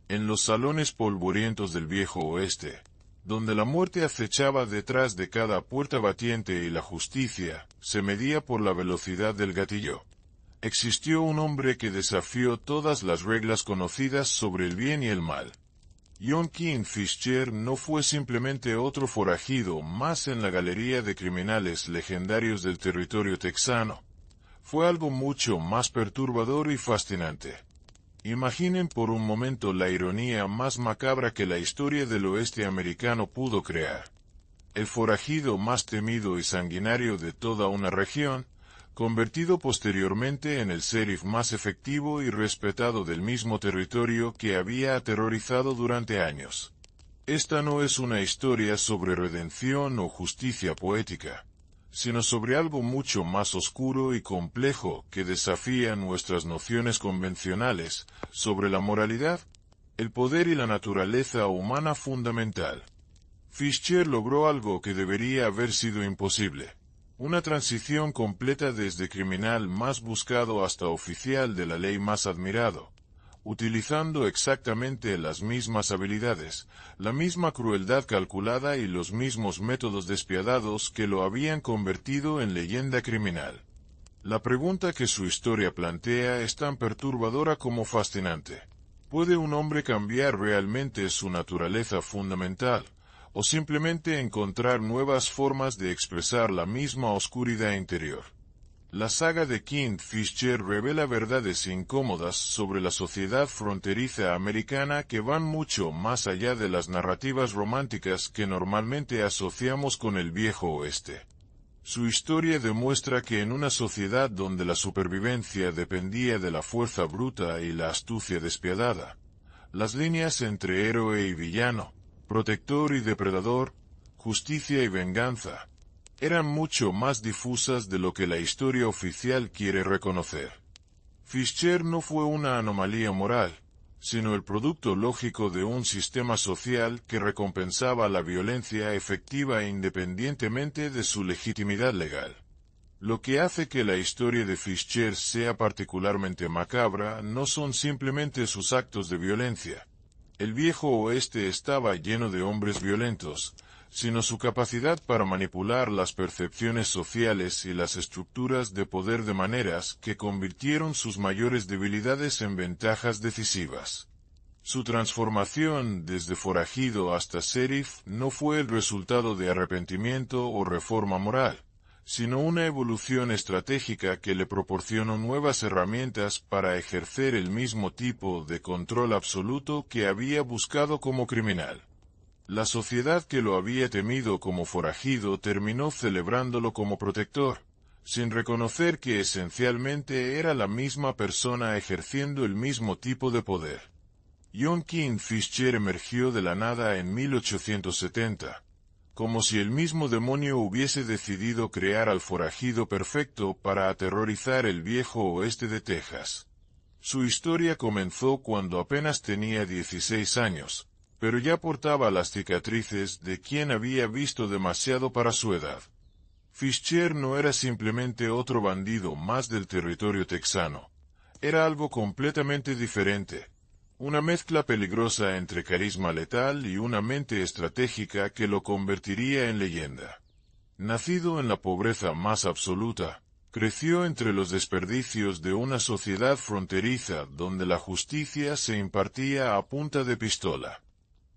En los salones polvorientos del viejo oeste, donde la muerte acechaba detrás de cada puerta batiente y la justicia se medía por la velocidad del gatillo, existió un hombre que desafió todas las reglas conocidas sobre el bien y el mal. John King Fisher no fue simplemente otro forajido más en la galería de criminales legendarios del territorio texano. Fue algo mucho más perturbador y fascinante. Imaginen por un momento la ironía más macabra que la historia del oeste americano pudo crear. El forajido más temido y sanguinario de toda una región, convertido posteriormente en el sheriff más efectivo y respetado del mismo territorio que había aterrorizado durante años. Esta no es una historia sobre redención o justicia poética, sino sobre algo mucho más oscuro y complejo que desafía nuestras nociones convencionales sobre la moralidad, el poder y la naturaleza humana fundamental. Fisher logró algo que debería haber sido imposible. Una transición completa desde criminal más buscado hasta oficial de la ley más admirado, utilizando exactamente las mismas habilidades, la misma crueldad calculada y los mismos métodos despiadados que lo habían convertido en leyenda criminal. La pregunta que su historia plantea es tan perturbadora como fascinante. ¿Puede un hombre cambiar realmente su naturaleza fundamental? ¿O simplemente encontrar nuevas formas de expresar la misma oscuridad interior? La saga de King Fisher revela verdades incómodas sobre la sociedad fronteriza americana que van mucho más allá de las narrativas románticas que normalmente asociamos con el viejo oeste. Su historia demuestra que en una sociedad donde la supervivencia dependía de la fuerza bruta y la astucia despiadada, las líneas entre héroe y villano, protector y depredador, justicia y venganza, eran mucho más difusas de lo que la historia oficial quiere reconocer. Fisher no fue una anomalía moral, sino el producto lógico de un sistema social que recompensaba la violencia efectiva independientemente de su legitimidad legal. Lo que hace que la historia de Fisher sea particularmente macabra no son simplemente sus actos de violencia. El viejo oeste estaba lleno de hombres violentos, sino su capacidad para manipular las percepciones sociales y las estructuras de poder de maneras que convirtieron sus mayores debilidades en ventajas decisivas. Su transformación desde forajido hasta sheriff no fue el resultado de arrepentimiento o reforma moral, sino una evolución estratégica que le proporcionó nuevas herramientas para ejercer el mismo tipo de control absoluto que había buscado como criminal. La sociedad que lo había temido como forajido terminó celebrándolo como protector, sin reconocer que esencialmente era la misma persona ejerciendo el mismo tipo de poder. John King Fisher emergió de la nada en 1870. Como si el mismo demonio hubiese decidido crear al forajido perfecto para aterrorizar el viejo oeste de Texas. Su historia comenzó cuando apenas tenía 16 años, pero ya portaba las cicatrices de quien había visto demasiado para su edad. Fisher no era simplemente otro bandido más del territorio texano. Era algo completamente diferente. Una mezcla peligrosa entre carisma letal y una mente estratégica que lo convertiría en leyenda. Nacido en la pobreza más absoluta, creció entre los desperdicios de una sociedad fronteriza donde la justicia se impartía a punta de pistola.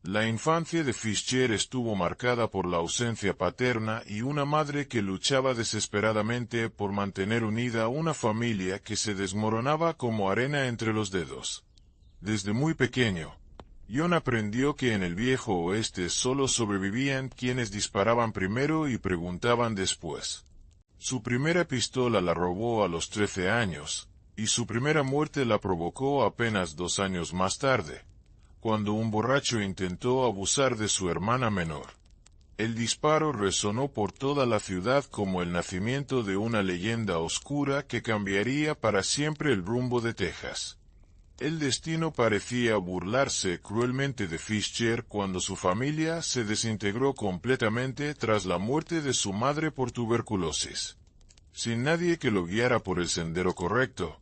La infancia de Fisher estuvo marcada por la ausencia paterna y una madre que luchaba desesperadamente por mantener unida una familia que se desmoronaba como arena entre los dedos. Desde muy pequeño, John aprendió que en el viejo oeste solo sobrevivían quienes disparaban primero y preguntaban después. Su primera pistola la robó a los 13 años, y su primera muerte la provocó apenas 2 años más tarde, cuando un borracho intentó abusar de su hermana menor. El disparo resonó por toda la ciudad como el nacimiento de una leyenda oscura que cambiaría para siempre el rumbo de Texas. El destino parecía burlarse cruelmente de Fisher cuando su familia se desintegró completamente tras la muerte de su madre por tuberculosis. Sin nadie que lo guiara por el sendero correcto,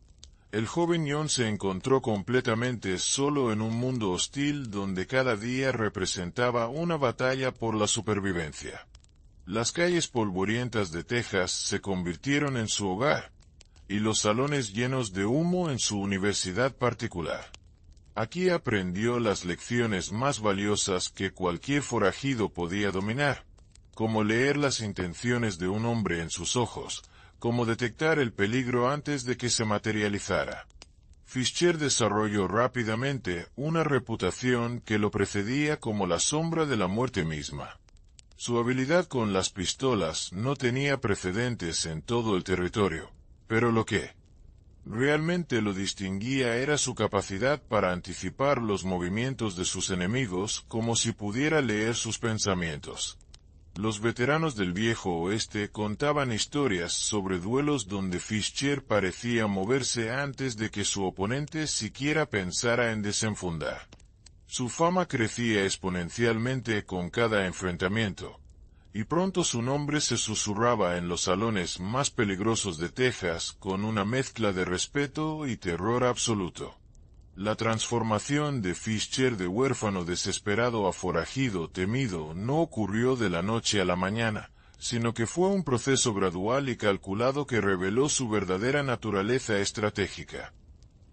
El joven John se encontró completamente solo en un mundo hostil donde cada día representaba una batalla por la supervivencia. Las calles polvorientas de Texas se convirtieron en su hogar, y los salones llenos de humo en su universidad particular. Aquí aprendió las lecciones más valiosas que cualquier forajido podía dominar, como leer las intenciones de un hombre en sus ojos, como detectar el peligro antes de que se materializara. Fischer desarrolló rápidamente una reputación que lo precedía como la sombra de la muerte misma. Su habilidad con las pistolas no tenía precedentes en todo el territorio, pero lo que realmente lo distinguía era su capacidad para anticipar los movimientos de sus enemigos como si pudiera leer sus pensamientos. Los veteranos del viejo oeste contaban historias sobre duelos donde Fischer parecía moverse antes de que su oponente siquiera pensara en desenfundar. Su fama crecía exponencialmente con cada enfrentamiento, y pronto su nombre se susurraba en los salones más peligrosos de Texas con una mezcla de respeto y terror absoluto. La transformación de Fischer de huérfano desesperado a forajido temido no ocurrió de la noche a la mañana, sino que fue un proceso gradual y calculado que reveló su verdadera naturaleza estratégica.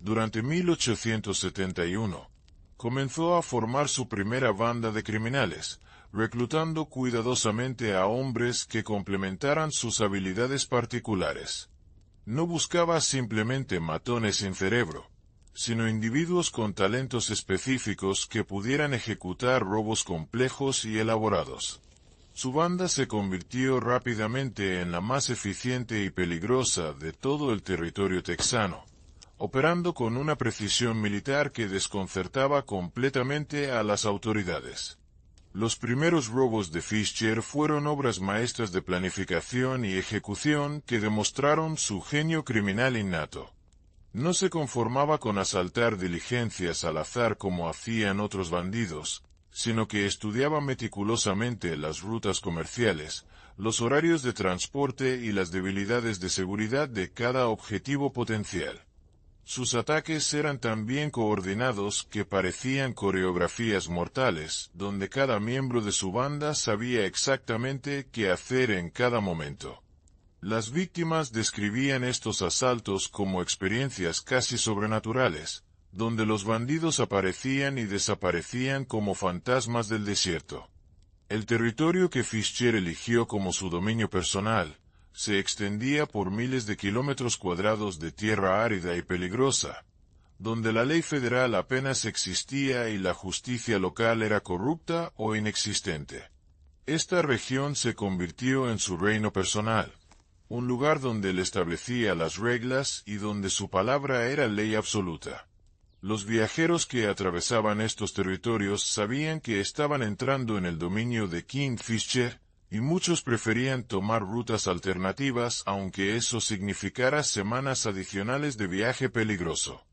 Durante 1871, comenzó a formar su primera banda de criminales, reclutando cuidadosamente a hombres que complementaran sus habilidades particulares. No buscaba simplemente matones sin cerebro, sino individuos con talentos específicos que pudieran ejecutar robos complejos y elaborados. Su banda se convirtió rápidamente en la más eficiente y peligrosa de todo el territorio texano, operando con una precisión militar que desconcertaba completamente a las autoridades. Los primeros robos de Fischer fueron obras maestras de planificación y ejecución que demostraron su genio criminal innato. No se conformaba con asaltar diligencias al azar como hacían otros bandidos, sino que estudiaba meticulosamente las rutas comerciales, los horarios de transporte y las debilidades de seguridad de cada objetivo potencial. Sus ataques eran tan bien coordinados que parecían coreografías mortales, donde cada miembro de su banda sabía exactamente qué hacer en cada momento. Las víctimas describían estos asaltos como experiencias casi sobrenaturales, donde los bandidos aparecían y desaparecían como fantasmas del desierto. El territorio que Fischer eligió como su dominio personal se extendía por miles de kilómetros cuadrados de tierra árida y peligrosa, donde la ley federal apenas existía y la justicia local era corrupta o inexistente. Esta región se convirtió en su reino personal, un lugar donde él establecía las reglas y donde su palabra era ley absoluta. Los viajeros que atravesaban estos territorios sabían que estaban entrando en el dominio de King Fischer, y muchos preferían tomar rutas alternativas aunque eso significara semanas adicionales de viaje peligroso.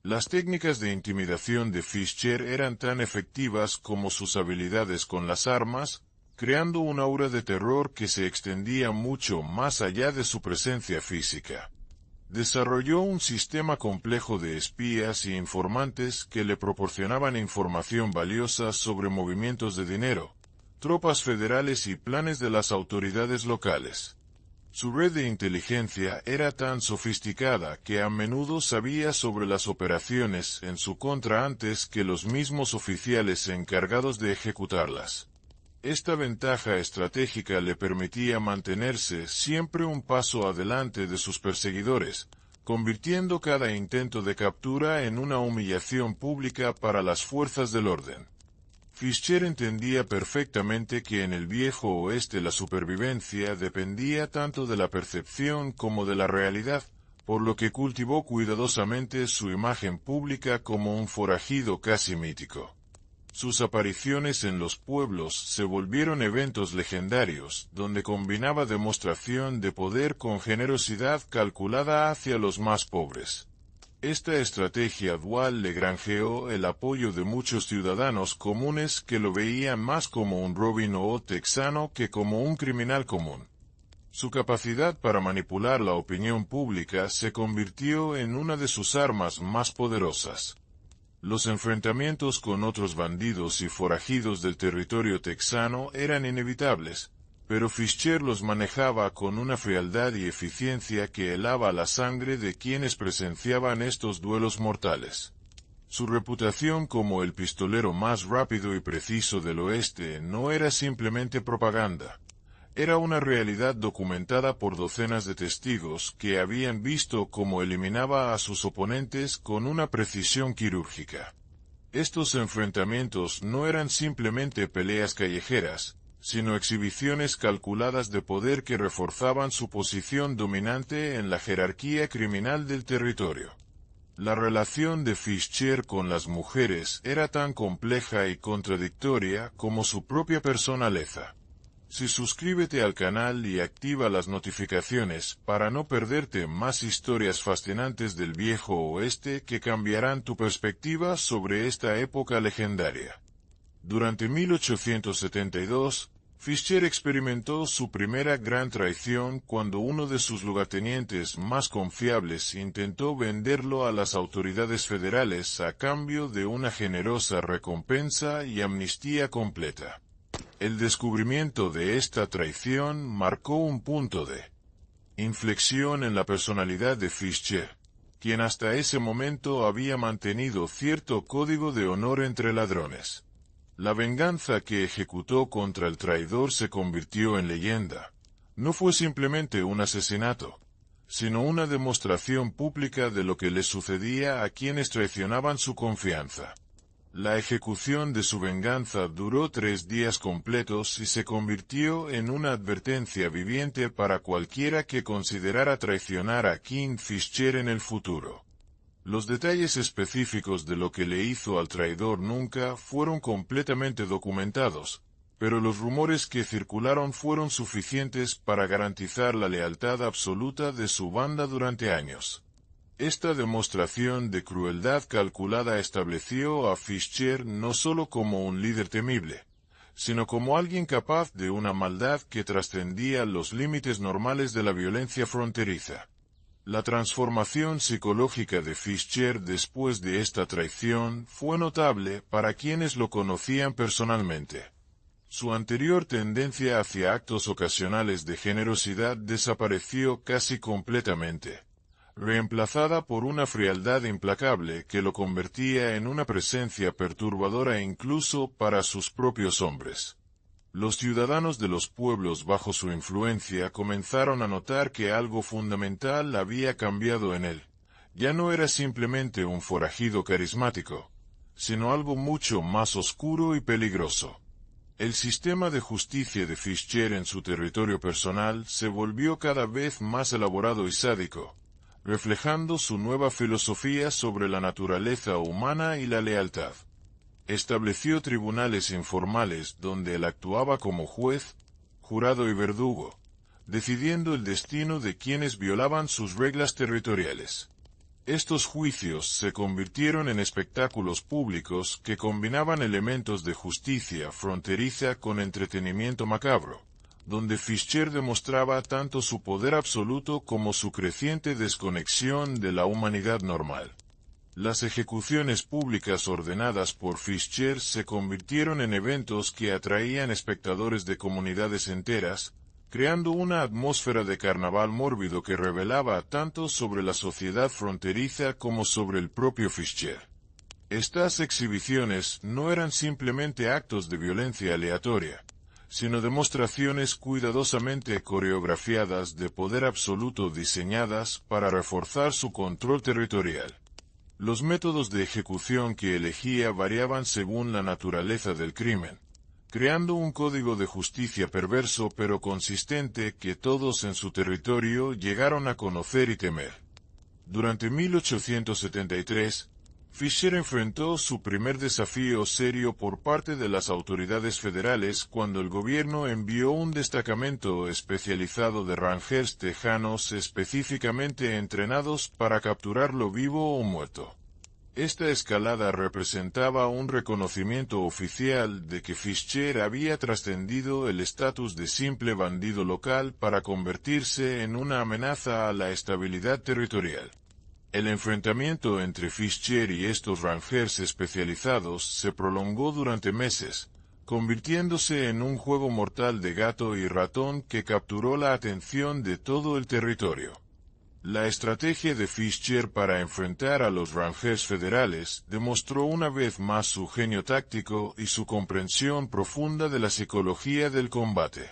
Las técnicas de intimidación de Fischer eran tan efectivas como sus habilidades con las armas, creando un aura de terror que se extendía mucho más allá de su presencia física. Desarrolló un sistema complejo de espías y informantes que le proporcionaban información valiosa sobre movimientos de dinero, tropas federales y planes de las autoridades locales. Su red de inteligencia era tan sofisticada que a menudo sabía sobre las operaciones en su contra antes que los mismos oficiales encargados de ejecutarlas. Esta ventaja estratégica le permitía mantenerse siempre un paso adelante de sus perseguidores, convirtiendo cada intento de captura en una humillación pública para las fuerzas del orden. Fischer entendía perfectamente que en el viejo oeste la supervivencia dependía tanto de la percepción como de la realidad, por lo que cultivó cuidadosamente su imagen pública como un forajido casi mítico. Sus apariciones en los pueblos se volvieron eventos legendarios, donde combinaba demostración de poder con generosidad calculada hacia los más pobres. Esta estrategia dual le granjeó el apoyo de muchos ciudadanos comunes que lo veían más como un Robin Hood texano que como un criminal común. Su capacidad para manipular la opinión pública se convirtió en una de sus armas más poderosas. Los enfrentamientos con otros bandidos y forajidos del territorio texano eran inevitables, pero Fischer los manejaba con una frialdad y eficiencia que helaba la sangre de quienes presenciaban estos duelos mortales. Su reputación como el pistolero más rápido y preciso del oeste no era simplemente propaganda. Era una realidad documentada por docenas de testigos que habían visto cómo eliminaba a sus oponentes con una precisión quirúrgica. Estos enfrentamientos no eran simplemente peleas callejeras, sino exhibiciones calculadas de poder que reforzaban su posición dominante en la jerarquía criminal del territorio. La relación de Fischer con las mujeres era tan compleja y contradictoria como su propia personaleza. Suscríbete al canal y activa las notificaciones para no perderte más historias fascinantes del viejo oeste que cambiarán tu perspectiva sobre esta época legendaria. Durante 1872, Fischer experimentó su primera gran traición cuando uno de sus lugartenientes más confiables intentó venderlo a las autoridades federales a cambio de una generosa recompensa y amnistía completa. El descubrimiento de esta traición marcó un punto de inflexión en la personalidad de Fischer, quien hasta ese momento había mantenido cierto código de honor entre ladrones. La venganza que ejecutó contra el traidor se convirtió en leyenda. No fue simplemente un asesinato, sino una demostración pública de lo que le sucedía a quienes traicionaban su confianza. La ejecución de su venganza duró 3 días completos y se convirtió en una advertencia viviente para cualquiera que considerara traicionar a King Fischer en el futuro. Los detalles específicos de lo que le hizo al traidor nunca fueron completamente documentados, pero los rumores que circularon fueron suficientes para garantizar la lealtad absoluta de su banda durante años. Esta demostración de crueldad calculada estableció a Fischer no solo como un líder temible, sino como alguien capaz de una maldad que trascendía los límites normales de la violencia fronteriza. La transformación psicológica de Fischer después de esta traición fue notable para quienes lo conocían personalmente. Su anterior tendencia hacia actos ocasionales de generosidad desapareció casi completamente, reemplazada por una frialdad implacable que lo convertía en una presencia perturbadora incluso para sus propios hombres. Los ciudadanos de los pueblos bajo su influencia comenzaron a notar que algo fundamental había cambiado en él. Ya no era simplemente un forajido carismático, sino algo mucho más oscuro y peligroso. El sistema de justicia de Fischer en su territorio personal se volvió cada vez más elaborado y sádico, reflejando su nueva filosofía sobre la naturaleza humana y la lealtad. Estableció tribunales informales donde él actuaba como juez, jurado y verdugo, decidiendo el destino de quienes violaban sus reglas territoriales. Estos juicios se convirtieron en espectáculos públicos que combinaban elementos de justicia fronteriza con entretenimiento macabro, donde Fischer demostraba tanto su poder absoluto como su creciente desconexión de la humanidad normal. Las ejecuciones públicas ordenadas por Fischer se convirtieron en eventos que atraían espectadores de comunidades enteras, creando una atmósfera de carnaval mórbido que revelaba tanto sobre la sociedad fronteriza como sobre el propio Fischer. Estas exhibiciones no eran simplemente actos de violencia aleatoria, sino demostraciones cuidadosamente coreografiadas de poder absoluto diseñadas para reforzar su control territorial. Los métodos de ejecución que elegía variaban según la naturaleza del crimen, creando un código de justicia perverso pero consistente que todos en su territorio llegaron a conocer y temer. Durante 1873, Fischer enfrentó su primer desafío serio por parte de las autoridades federales cuando el gobierno envió un destacamento especializado de rangers tejanos específicamente entrenados para capturarlo vivo o muerto. Esta escalada representaba un reconocimiento oficial de que Fischer había trascendido el estatus de simple bandido local para convertirse en una amenaza a la estabilidad territorial. El enfrentamiento entre Fischer y estos Rangers especializados se prolongó durante meses, convirtiéndose en un juego mortal de gato y ratón que capturó la atención de todo el territorio. La estrategia de Fischer para enfrentar a los Rangers federales demostró una vez más su genio táctico y su comprensión profunda de la psicología del combate.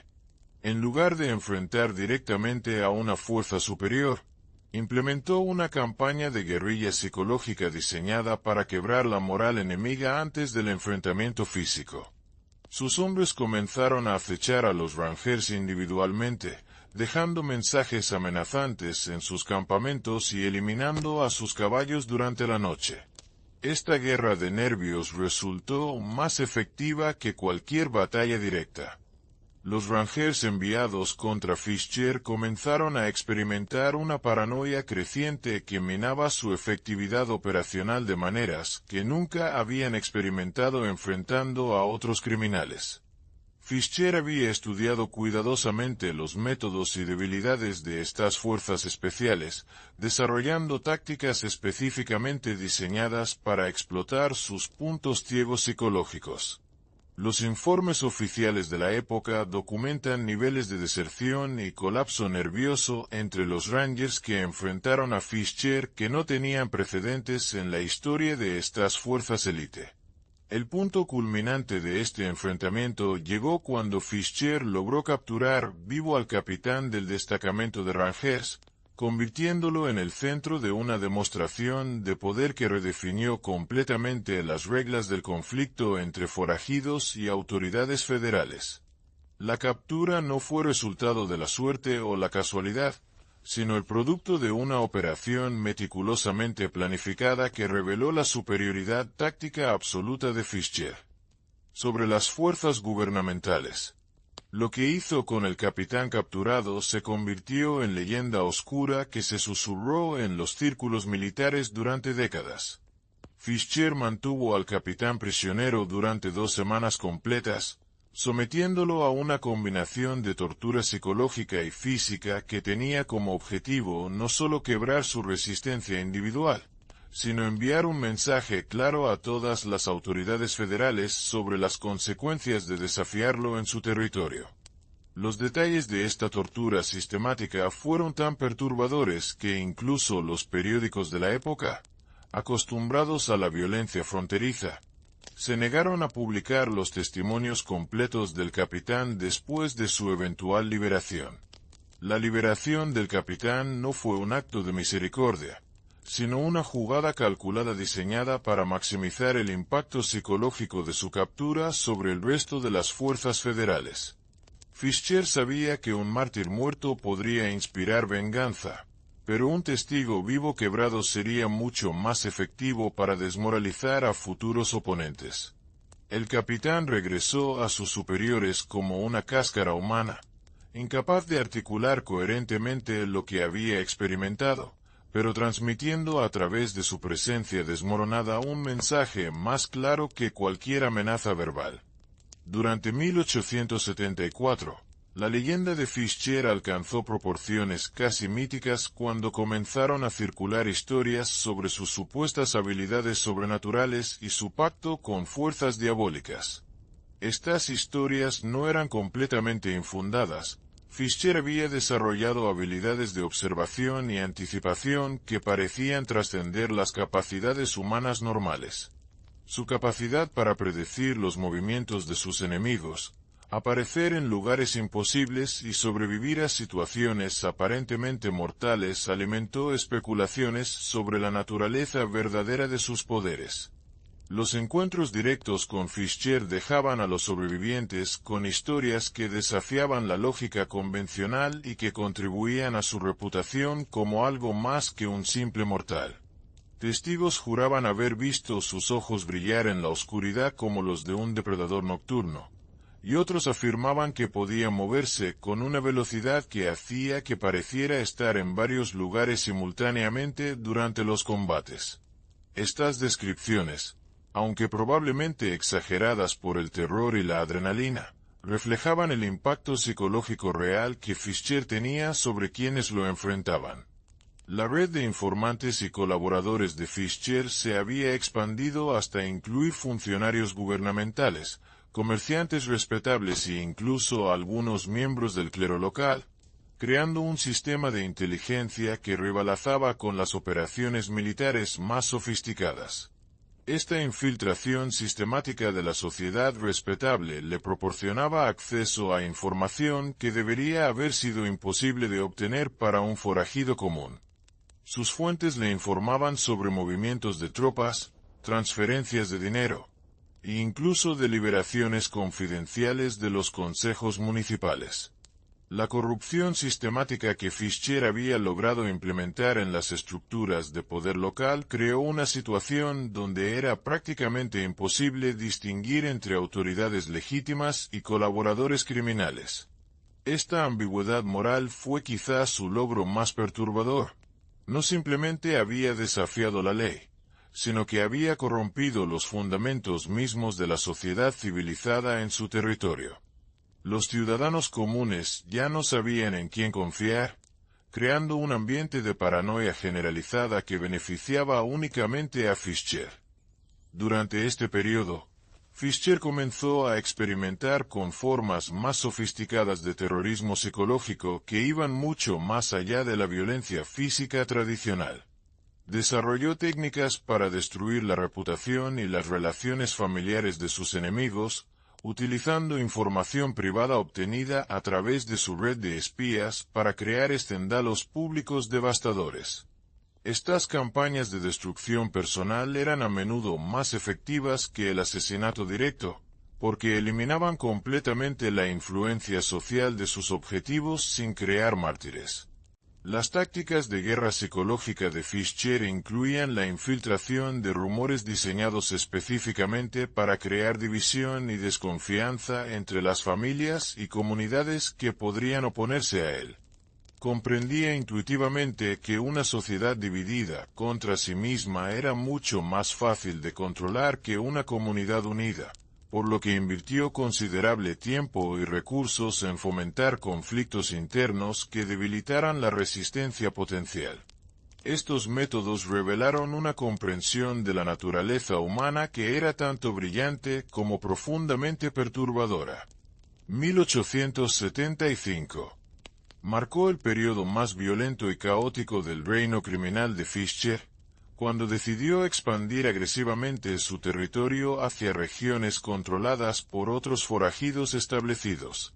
En lugar de enfrentar directamente a una fuerza superior, implementó una campaña de guerrilla psicológica diseñada para quebrar la moral enemiga antes del enfrentamiento físico. Sus hombres comenzaron a acechar a los Rangers individualmente, dejando mensajes amenazantes en sus campamentos y eliminando a sus caballos durante la noche. Esta guerra de nervios resultó más efectiva que cualquier batalla directa. Los Rangers enviados contra Fischer comenzaron a experimentar una paranoia creciente que minaba su efectividad operacional de maneras que nunca habían experimentado enfrentando a otros criminales. Fischer había estudiado cuidadosamente los métodos y debilidades de estas fuerzas especiales, desarrollando tácticas específicamente diseñadas para explotar sus puntos ciegos psicológicos. Los informes oficiales de la época documentan niveles de deserción y colapso nervioso entre los Rangers que enfrentaron a Fischer que no tenían precedentes en la historia de estas fuerzas élite. El punto culminante de este enfrentamiento llegó cuando Fischer logró capturar vivo al capitán del destacamento de Rangers, convirtiéndolo en el centro de una demostración de poder que redefinió completamente las reglas del conflicto entre forajidos y autoridades federales. La captura no fue resultado de la suerte o la casualidad, sino el producto de una operación meticulosamente planificada que reveló la superioridad táctica absoluta de Fischer sobre las fuerzas gubernamentales. Lo que hizo con el capitán capturado se convirtió en leyenda oscura que se susurró en los círculos militares durante décadas. Fischer mantuvo al capitán prisionero durante 2 semanas completas, sometiéndolo a una combinación de tortura psicológica y física que tenía como objetivo no solo quebrar su resistencia individual, sino enviar un mensaje claro a todas las autoridades federales sobre las consecuencias de desafiarlo en su territorio. Los detalles de esta tortura sistemática fueron tan perturbadores que incluso los periódicos de la época, acostumbrados a la violencia fronteriza, se negaron a publicar los testimonios completos del capitán después de su eventual liberación. La liberación del capitán no fue un acto de misericordia, sino una jugada calculada diseñada para maximizar el impacto psicológico de su captura sobre el resto de las fuerzas federales. Fischer sabía que un mártir muerto podría inspirar venganza, pero un testigo vivo quebrado sería mucho más efectivo para desmoralizar a futuros oponentes. El capitán regresó a sus superiores como una cáscara humana, incapaz de articular coherentemente lo que había experimentado, pero transmitiendo a través de su presencia desmoronada un mensaje más claro que cualquier amenaza verbal. Durante 1874, la leyenda de Fischer alcanzó proporciones casi míticas cuando comenzaron a circular historias sobre sus supuestas habilidades sobrenaturales y su pacto con fuerzas diabólicas. Estas historias no eran completamente infundadas. Fischer había desarrollado habilidades de observación y anticipación que parecían trascender las capacidades humanas normales. Su capacidad para predecir los movimientos de sus enemigos, aparecer en lugares imposibles y sobrevivir a situaciones aparentemente mortales alimentó especulaciones sobre la naturaleza verdadera de sus poderes. Los encuentros directos con Fischer dejaban a los sobrevivientes con historias que desafiaban la lógica convencional y que contribuían a su reputación como algo más que un simple mortal. Testigos juraban haber visto sus ojos brillar en la oscuridad como los de un depredador nocturno, y otros afirmaban que podía moverse con una velocidad que hacía que pareciera estar en varios lugares simultáneamente durante los combates. Estas descripciones, aunque probablemente exageradas por el terror y la adrenalina, reflejaban el impacto psicológico real que Fischer tenía sobre quienes lo enfrentaban. La red de informantes y colaboradores de Fischer se había expandido hasta incluir funcionarios gubernamentales, comerciantes respetables e incluso algunos miembros del clero local, creando un sistema de inteligencia que rivalizaba con las operaciones militares más sofisticadas. Esta infiltración sistemática de la sociedad respetable le proporcionaba acceso a información que debería haber sido imposible de obtener para un forajido común. Sus fuentes le informaban sobre movimientos de tropas, transferencias de dinero, e incluso deliberaciones confidenciales de los consejos municipales. La corrupción sistemática que Fischer había logrado implementar en las estructuras de poder local creó una situación donde era prácticamente imposible distinguir entre autoridades legítimas y colaboradores criminales. Esta ambigüedad moral fue quizás su logro más perturbador. No simplemente había desafiado la ley, sino que había corrompido los fundamentos mismos de la sociedad civilizada en su territorio. Los ciudadanos comunes ya no sabían en quién confiar, creando un ambiente de paranoia generalizada que beneficiaba únicamente a Fischer. Durante este periodo, Fischer comenzó a experimentar con formas más sofisticadas de terrorismo psicológico que iban mucho más allá de la violencia física tradicional. Desarrolló técnicas para destruir la reputación y las relaciones familiares de sus enemigos, utilizando información privada obtenida a través de su red de espías para crear escándalos públicos devastadores. Estas campañas de destrucción personal eran a menudo más efectivas que el asesinato directo, porque eliminaban completamente la influencia social de sus objetivos sin crear mártires. Las tácticas de guerra psicológica de Fischer incluían la infiltración de rumores diseñados específicamente para crear división y desconfianza entre las familias y comunidades que podrían oponerse a él. Comprendía intuitivamente que una sociedad dividida contra sí misma era mucho más fácil de controlar que una comunidad unida, por lo que invirtió considerable tiempo y recursos en fomentar conflictos internos que debilitaran la resistencia potencial. Estos métodos revelaron una comprensión de la naturaleza humana que era tanto brillante como profundamente perturbadora. 1875 marcó el periodo más violento y caótico del reino criminal de Fischer, cuando decidió expandir agresivamente su territorio hacia regiones controladas por otros forajidos establecidos.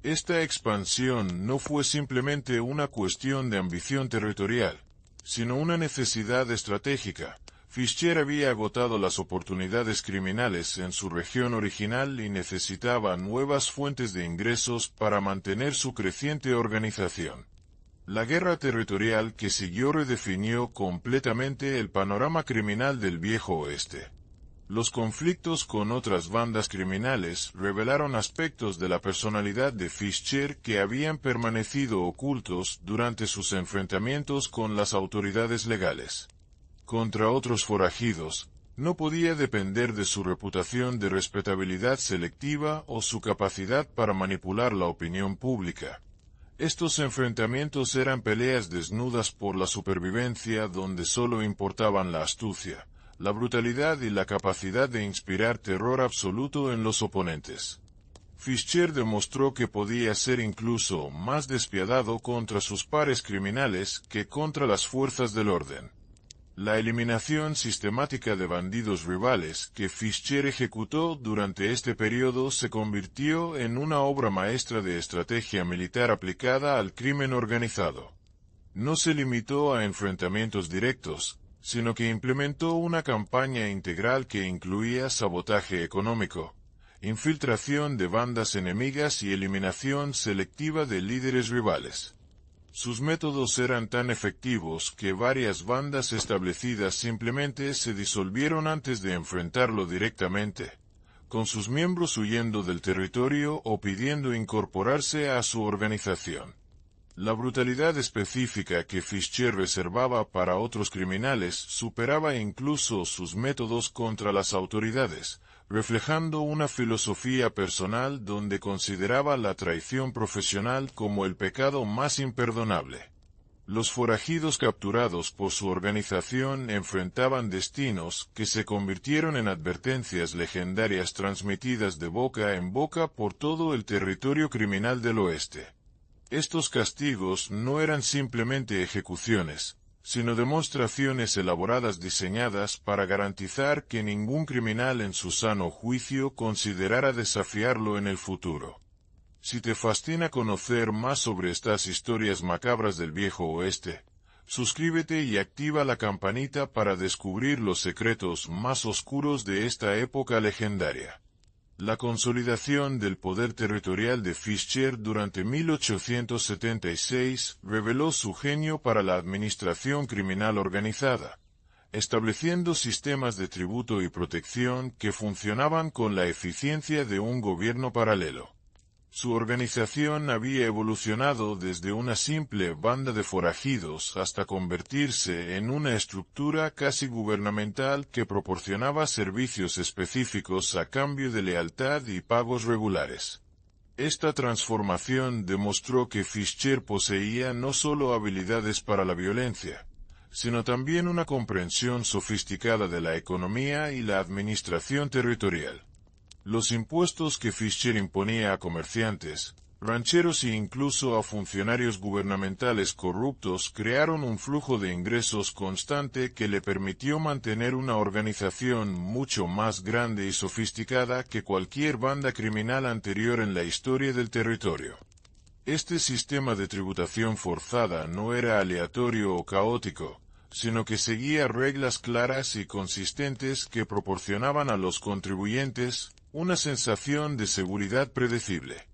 Esta expansión no fue simplemente una cuestión de ambición territorial, sino una necesidad estratégica. Fischer había agotado las oportunidades criminales en su región original y necesitaba nuevas fuentes de ingresos para mantener su creciente organización. La guerra territorial que siguió redefinió completamente el panorama criminal del Viejo Oeste. Los conflictos con otras bandas criminales revelaron aspectos de la personalidad de Fischer que habían permanecido ocultos durante sus enfrentamientos con las autoridades legales. Contra otros forajidos, no podía depender de su reputación de respetabilidad selectiva o su capacidad para manipular la opinión pública. Estos enfrentamientos eran peleas desnudas por la supervivencia donde solo importaban la astucia, la brutalidad y la capacidad de inspirar terror absoluto en los oponentes. Fischer demostró que podía ser incluso más despiadado contra sus pares criminales que contra las fuerzas del orden. La eliminación sistemática de bandidos rivales que Fischer ejecutó durante este periodo se convirtió en una obra maestra de estrategia militar aplicada al crimen organizado. No se limitó a enfrentamientos directos, sino que implementó una campaña integral que incluía sabotaje económico, infiltración de bandas enemigas y eliminación selectiva de líderes rivales. Sus métodos eran tan efectivos que varias bandas establecidas simplemente se disolvieron antes de enfrentarlo directamente, con sus miembros huyendo del territorio o pidiendo incorporarse a su organización. La brutalidad específica que Fischer reservaba para otros criminales superaba incluso sus métodos contra las autoridades, reflejando una filosofía personal donde consideraba la traición profesional como el pecado más imperdonable. Los forajidos capturados por su organización enfrentaban destinos que se convirtieron en advertencias legendarias transmitidas de boca en boca por todo el territorio criminal del oeste. Estos castigos no eran simplemente ejecuciones, sino demostraciones elaboradas diseñadas para garantizar que ningún criminal en su sano juicio considerara desafiarlo en el futuro. Si te fascina conocer más sobre estas historias macabras del viejo oeste, suscríbete y activa la campanita para descubrir los secretos más oscuros de esta época legendaria. La consolidación del poder territorial de Fischer durante 1876 reveló su genio para la administración criminal organizada, estableciendo sistemas de tributo y protección que funcionaban con la eficiencia de un gobierno paralelo. Su organización había evolucionado desde una simple banda de forajidos hasta convertirse en una estructura casi gubernamental que proporcionaba servicios específicos a cambio de lealtad y pagos regulares. Esta transformación demostró que Fischer poseía no solo habilidades para la violencia, sino también una comprensión sofisticada de la economía y la administración territorial. Los impuestos que Fischer imponía a comerciantes, rancheros e incluso a funcionarios gubernamentales corruptos crearon un flujo de ingresos constante que le permitió mantener una organización mucho más grande y sofisticada que cualquier banda criminal anterior en la historia del territorio. Este sistema de tributación forzada no era aleatorio o caótico, sino que seguía reglas claras y consistentes que proporcionaban a los contribuyentes una sensación de seguridad predecible.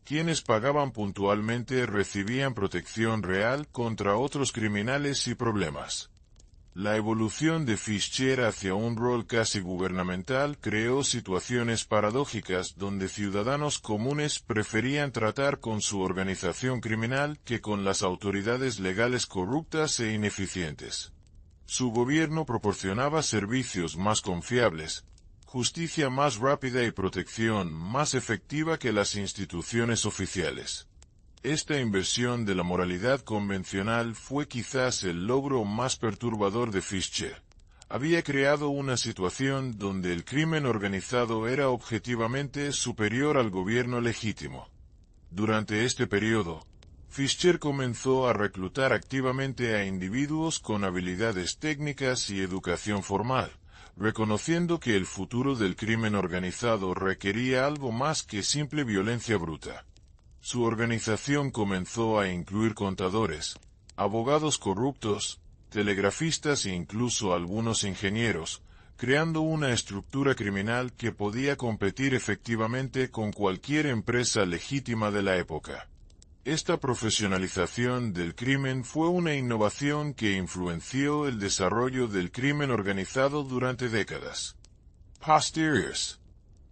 Quienes pagaban puntualmente recibían protección real contra otros criminales y problemas. La evolución de Fischer hacia un rol casi gubernamental creó situaciones paradójicas donde ciudadanos comunes preferían tratar con su organización criminal que con las autoridades legales corruptas e ineficientes. Su gobierno proporcionaba servicios más confiables, justicia más rápida y protección más efectiva que las instituciones oficiales. Esta inversión de la moralidad convencional fue quizás el logro más perturbador de Fischer. Había creado una situación donde el crimen organizado era objetivamente superior al gobierno legítimo. Durante este periodo, Fischer comenzó a reclutar activamente a individuos con habilidades técnicas y educación formal, reconociendo que el futuro del crimen organizado requería algo más que simple violencia bruta. Su organización comenzó a incluir contadores, abogados corruptos, telegrafistas e incluso algunos ingenieros, creando una estructura criminal que podía competir efectivamente con cualquier empresa legítima de la época. Esta profesionalización del crimen fue una innovación que influenció el desarrollo del crimen organizado durante décadas posteriores.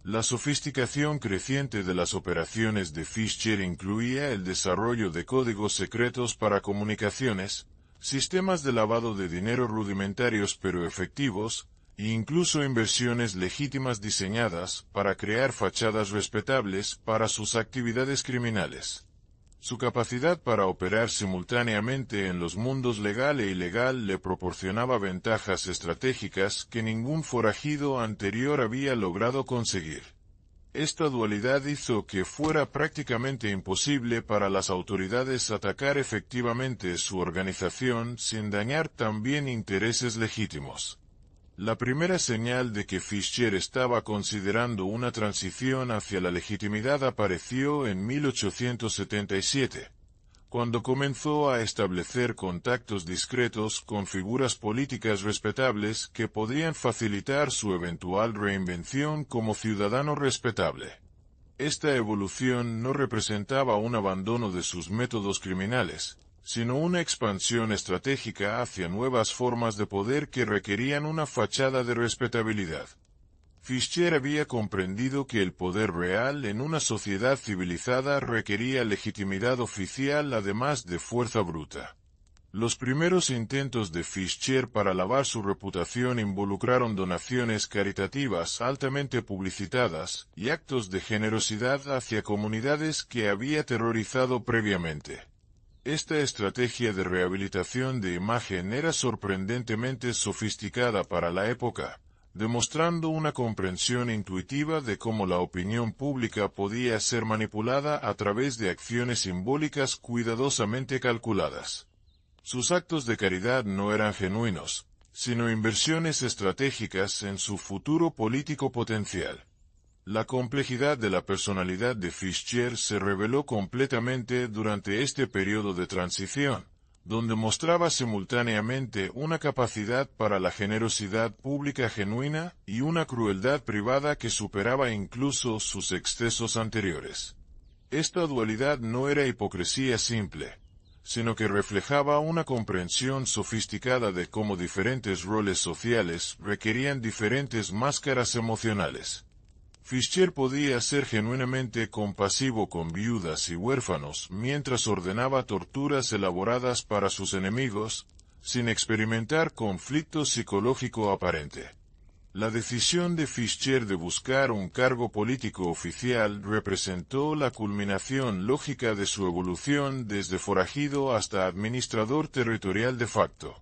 La sofisticación creciente de las operaciones de Fischer incluía el desarrollo de códigos secretos para comunicaciones, sistemas de lavado de dinero rudimentarios pero efectivos, e incluso inversiones legítimas diseñadas para crear fachadas respetables para sus actividades criminales. Su capacidad para operar simultáneamente en los mundos legal e ilegal le proporcionaba ventajas estratégicas que ningún forajido anterior había logrado conseguir. Esta dualidad hizo que fuera prácticamente imposible para las autoridades atacar efectivamente su organización sin dañar también intereses legítimos. La primera señal de que Fischer estaba considerando una transición hacia la legitimidad apareció en 1877, cuando comenzó a establecer contactos discretos con figuras políticas respetables que podrían facilitar su eventual reinvención como ciudadano respetable. Esta evolución no representaba un abandono de sus métodos criminales, sino una expansión estratégica hacia nuevas formas de poder que requerían una fachada de respetabilidad. Fischer había comprendido que el poder real en una sociedad civilizada requería legitimidad oficial además de fuerza bruta. Los primeros intentos de Fischer para lavar su reputación involucraron donaciones caritativas altamente publicitadas y actos de generosidad hacia comunidades que había aterrorizado previamente. Esta estrategia de rehabilitación de imagen era sorprendentemente sofisticada para la época, demostrando una comprensión intuitiva de cómo la opinión pública podía ser manipulada a través de acciones simbólicas cuidadosamente calculadas. Sus actos de caridad no eran genuinos, sino inversiones estratégicas en su futuro político potencial. La complejidad de la personalidad de Fischer se reveló completamente durante este periodo de transición, donde mostraba simultáneamente una capacidad para la generosidad pública genuina y una crueldad privada que superaba incluso sus excesos anteriores. Esta dualidad no era hipocresía simple, sino que reflejaba una comprensión sofisticada de cómo diferentes roles sociales requerían diferentes máscaras emocionales. Fischer podía ser genuinamente compasivo con viudas y huérfanos mientras ordenaba torturas elaboradas para sus enemigos, sin experimentar conflicto psicológico aparente. La decisión de Fischer de buscar un cargo político oficial representó la culminación lógica de su evolución desde forajido hasta administrador territorial de facto.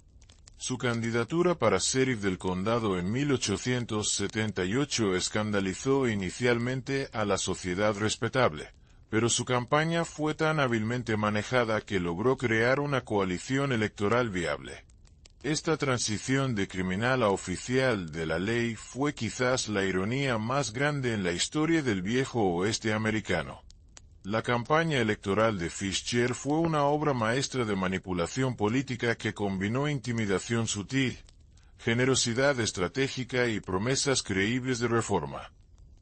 Su candidatura para sheriff del condado en 1878 escandalizó inicialmente a la sociedad respetable, pero su campaña fue tan hábilmente manejada que logró crear una coalición electoral viable. Esta transición de criminal a oficial de la ley fue quizás la ironía más grande en la historia del viejo oeste americano. La campaña electoral de Fischer fue una obra maestra de manipulación política que combinó intimidación sutil, generosidad estratégica y promesas creíbles de reforma.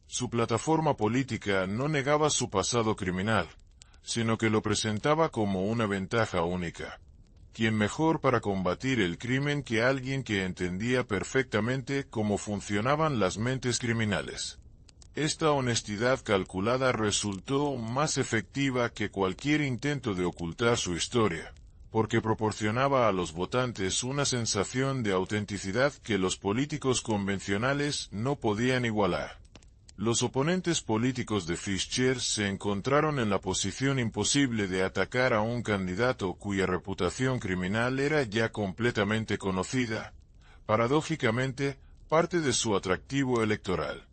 Su plataforma política no negaba su pasado criminal, sino que lo presentaba como una ventaja única. ¿Quién mejor para combatir el crimen que alguien que entendía perfectamente cómo funcionaban las mentes criminales? Esta honestidad calculada resultó más efectiva que cualquier intento de ocultar su historia, porque proporcionaba a los votantes una sensación de autenticidad que los políticos convencionales no podían igualar. Los oponentes políticos de Fischer se encontraron en la posición imposible de atacar a un candidato cuya reputación criminal era ya completamente conocida, paradójicamente, parte de su atractivo electoral.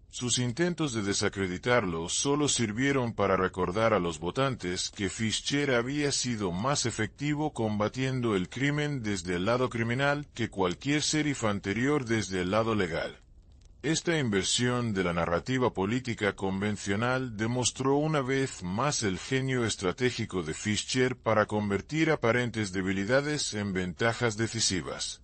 Sus intentos de desacreditarlo solo sirvieron para recordar a los votantes que Fischer había sido más efectivo combatiendo el crimen desde el lado criminal que cualquier sheriff anterior desde el lado legal. Esta inversión de la narrativa política convencional demostró una vez más el genio estratégico de Fischer para convertir aparentes debilidades en ventajas decisivas.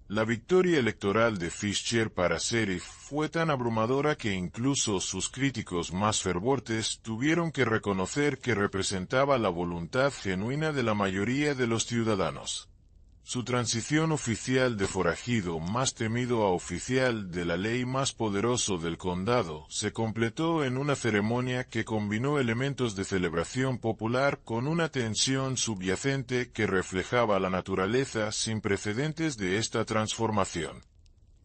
La victoria electoral de Fischer para sheriff fue tan abrumadora que incluso sus críticos más fervientes tuvieron que reconocer que representaba la voluntad genuina de la mayoría de los ciudadanos. Su transición oficial de forajido más temido a oficial de la ley más poderoso del condado se completó en una ceremonia que combinó elementos de celebración popular con una tensión subyacente que reflejaba la naturaleza sin precedentes de esta transformación.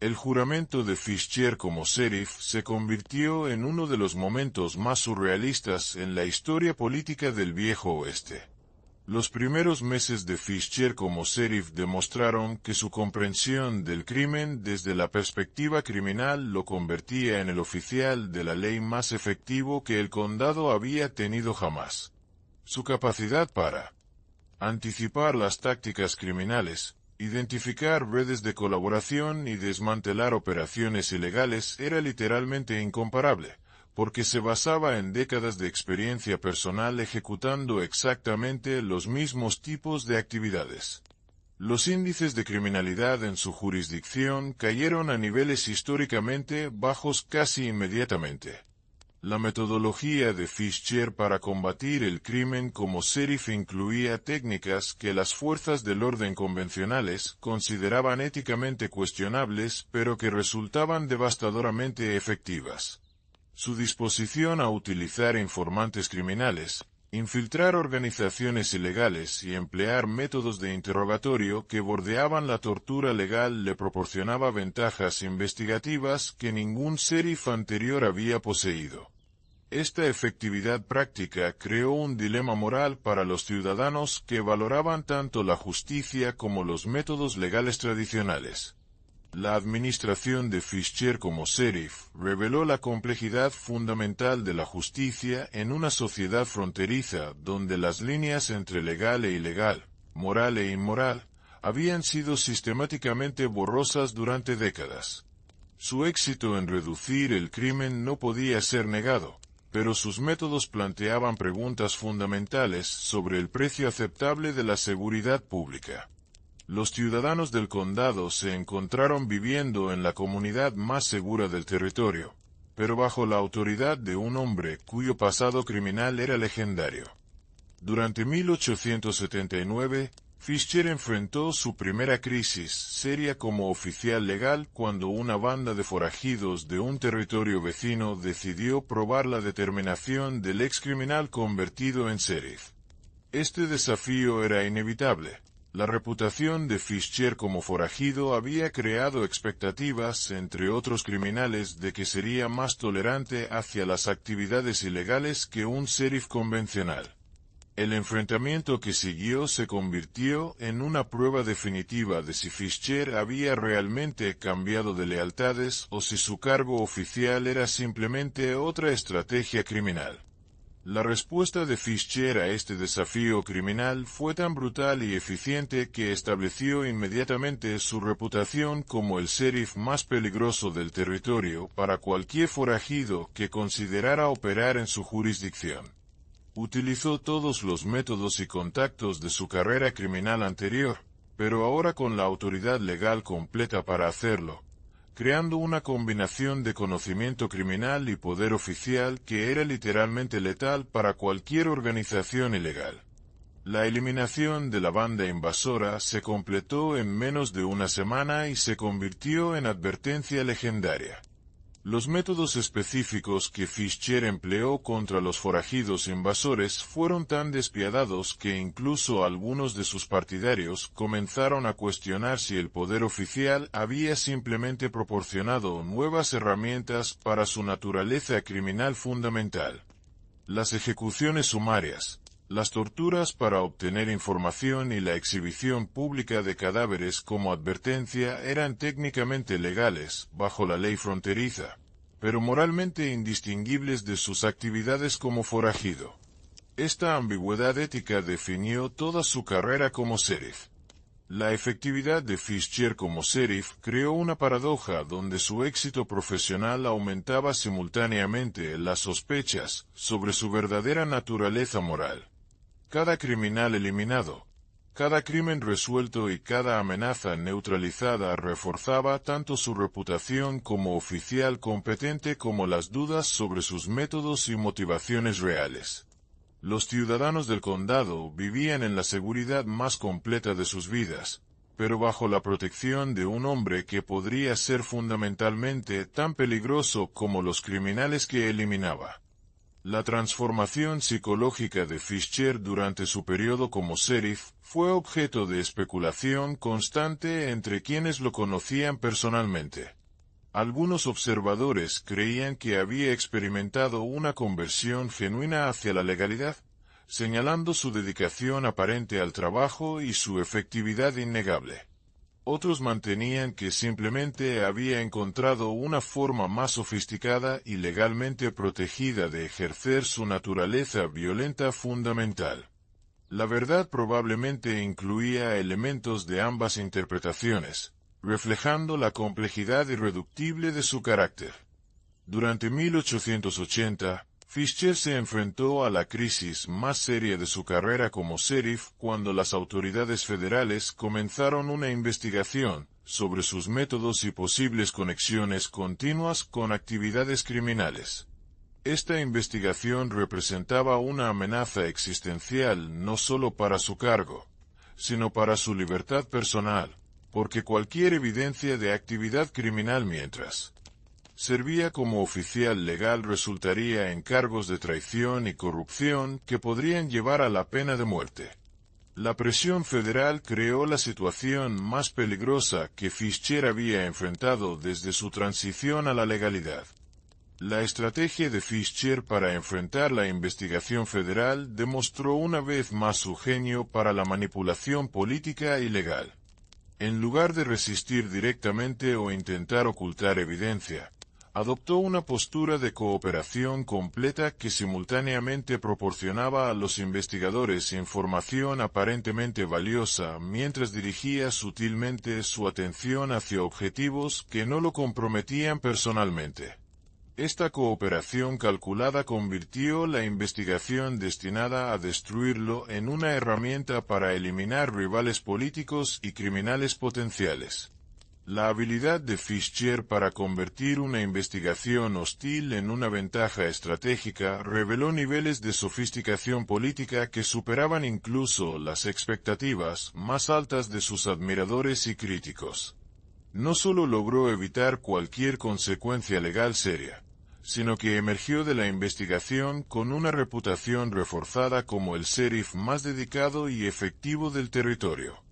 El juramento de Fischer como sheriff se convirtió en uno de los momentos más surrealistas en la historia política del viejo oeste. Los primeros meses de Fischer como sheriff demostraron que su comprensión del crimen desde la perspectiva criminal lo convertía en el oficial de la ley más efectivo que el condado había tenido jamás. Su capacidad para anticipar las tácticas criminales, identificar redes de colaboración y desmantelar operaciones ilegales era literalmente incomparable, porque se basaba en décadas de experiencia personal ejecutando exactamente los mismos tipos de actividades. Los índices de criminalidad en su jurisdicción cayeron a niveles históricamente bajos casi inmediatamente. La metodología de Fischer para combatir el crimen como sheriff incluía técnicas que las fuerzas del orden convencionales consideraban éticamente cuestionables, pero que resultaban devastadoramente efectivas. Su disposición a utilizar informantes criminales, infiltrar organizaciones ilegales y emplear métodos de interrogatorio que bordeaban la tortura legal le proporcionaba ventajas investigativas que ningún sheriff anterior había poseído. Esta efectividad práctica creó un dilema moral para los ciudadanos que valoraban tanto la justicia como los métodos legales tradicionales. La administración de Fischer como sheriff reveló la complejidad fundamental de la justicia en una sociedad fronteriza donde las líneas entre legal e ilegal, moral e inmoral, habían sido sistemáticamente borrosas durante décadas. Su éxito en reducir el crimen no podía ser negado, pero sus métodos planteaban preguntas fundamentales sobre el precio aceptable de la seguridad pública. Los ciudadanos del condado se encontraron viviendo en la comunidad más segura del territorio, pero bajo la autoridad de un hombre cuyo pasado criminal era legendario. Durante 1879, Fischer enfrentó su primera crisis seria como oficial legal cuando una banda de forajidos de un territorio vecino decidió probar la determinación del excriminal convertido en sheriff. Este desafío era inevitable. La reputación de Fischer como forajido había creado expectativas entre otros criminales de que sería más tolerante hacia las actividades ilegales que un sheriff convencional. El enfrentamiento que siguió se convirtió en una prueba definitiva de si Fischer había realmente cambiado de lealtades o si su cargo oficial era simplemente otra estrategia criminal. La respuesta de Fischer a este desafío criminal fue tan brutal y eficiente que estableció inmediatamente su reputación como el sheriff más peligroso del territorio para cualquier forajido que considerara operar en su jurisdicción. Utilizó todos los métodos y contactos de su carrera criminal anterior, pero ahora con la autoridad legal completa para hacerlo, creando una combinación de conocimiento criminal y poder oficial que era literalmente letal para cualquier organización ilegal. La eliminación de la banda invasora se completó en menos de una semana y se convirtió en advertencia legendaria. Los métodos específicos que Fischer empleó contra los forajidos invasores fueron tan despiadados que incluso algunos de sus partidarios comenzaron a cuestionar si el poder oficial había simplemente proporcionado nuevas herramientas para su naturaleza criminal fundamental. Las ejecuciones sumarias, las torturas para obtener información y la exhibición pública de cadáveres como advertencia eran técnicamente legales bajo la ley fronteriza, pero moralmente indistinguibles de sus actividades como forajido. Esta ambigüedad ética definió toda su carrera como sheriff. La efectividad de Fischer como sheriff creó una paradoja donde su éxito profesional aumentaba simultáneamente las sospechas sobre su verdadera naturaleza moral. Cada criminal eliminado, cada crimen resuelto y cada amenaza neutralizada reforzaba tanto su reputación como oficial competente como las dudas sobre sus métodos y motivaciones reales. Los ciudadanos del condado vivían en la seguridad más completa de sus vidas, pero bajo la protección de un hombre que podría ser fundamentalmente tan peligroso como los criminales que eliminaba. La transformación psicológica de Fischer durante su periodo como sheriff fue objeto de especulación constante entre quienes lo conocían personalmente. Algunos observadores creían que había experimentado una conversión genuina hacia la legalidad, señalando su dedicación aparente al trabajo y su efectividad innegable. Otros mantenían que simplemente había encontrado una forma más sofisticada y legalmente protegida de ejercer su naturaleza violenta fundamental. La verdad probablemente incluía elementos de ambas interpretaciones, reflejando la complejidad irreductible de su carácter. Durante 1880, Fischer se enfrentó a la crisis más seria de su carrera como sheriff cuando las autoridades federales comenzaron una investigación sobre sus métodos y posibles conexiones continuas con actividades criminales. Esta investigación representaba una amenaza existencial no solo para su cargo, sino para su libertad personal, porque cualquier evidencia de actividad criminal mientras servía como oficial legal resultaría en cargos de traición y corrupción que podrían llevar a la pena de muerte. La presión federal creó la situación más peligrosa que Fischer había enfrentado desde su transición a la legalidad. La estrategia de Fischer para enfrentar la investigación federal demostró una vez más su genio para la manipulación política y legal. En lugar de resistir directamente o intentar ocultar evidencia, adoptó una postura de cooperación completa que simultáneamente proporcionaba a los investigadores información aparentemente valiosa mientras dirigía sutilmente su atención hacia objetivos que no lo comprometían personalmente. Esta cooperación calculada convirtió la investigación destinada a destruirlo en una herramienta para eliminar rivales políticos y criminales potenciales. La habilidad de Fischer para convertir una investigación hostil en una ventaja estratégica reveló niveles de sofisticación política que superaban incluso las expectativas más altas de sus admiradores y críticos. No solo logró evitar cualquier consecuencia legal seria, sino que emergió de la investigación con una reputación reforzada como el sheriff más dedicado y efectivo del territorio.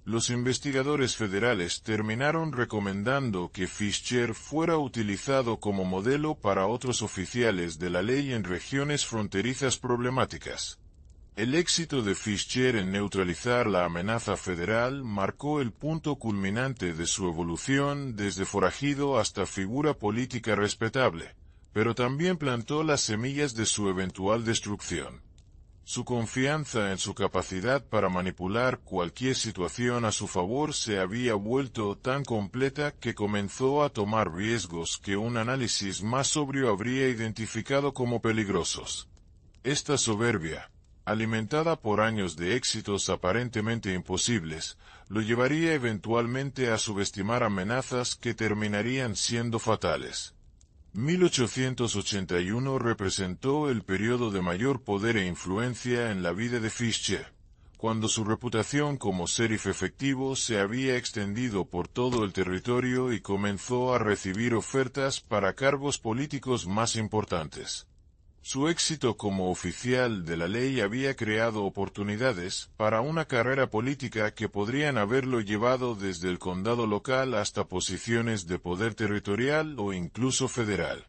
Los investigadores federales terminaron recomendando que Fischer fuera utilizado como modelo para otros oficiales de la ley en regiones fronterizas problemáticas. El éxito de Fischer en neutralizar la amenaza federal marcó el punto culminante de su evolución desde forajido hasta figura política respetable, pero también plantó las semillas de su eventual destrucción. Su confianza en su capacidad para manipular cualquier situación a su favor se había vuelto tan completa que comenzó a tomar riesgos que un análisis más sobrio habría identificado como peligrosos. Esta soberbia, alimentada por años de éxitos aparentemente imposibles, lo llevaría eventualmente a subestimar amenazas que terminarían siendo fatales. 1881 representó el periodo de mayor poder e influencia en la vida de Fischer, cuando su reputación como sheriff efectivo se había extendido por todo el territorio y comenzó a recibir ofertas para cargos políticos más importantes. Su éxito como oficial de la ley había creado oportunidades para una carrera política que podrían haberlo llevado desde el condado local hasta posiciones de poder territorial o incluso federal.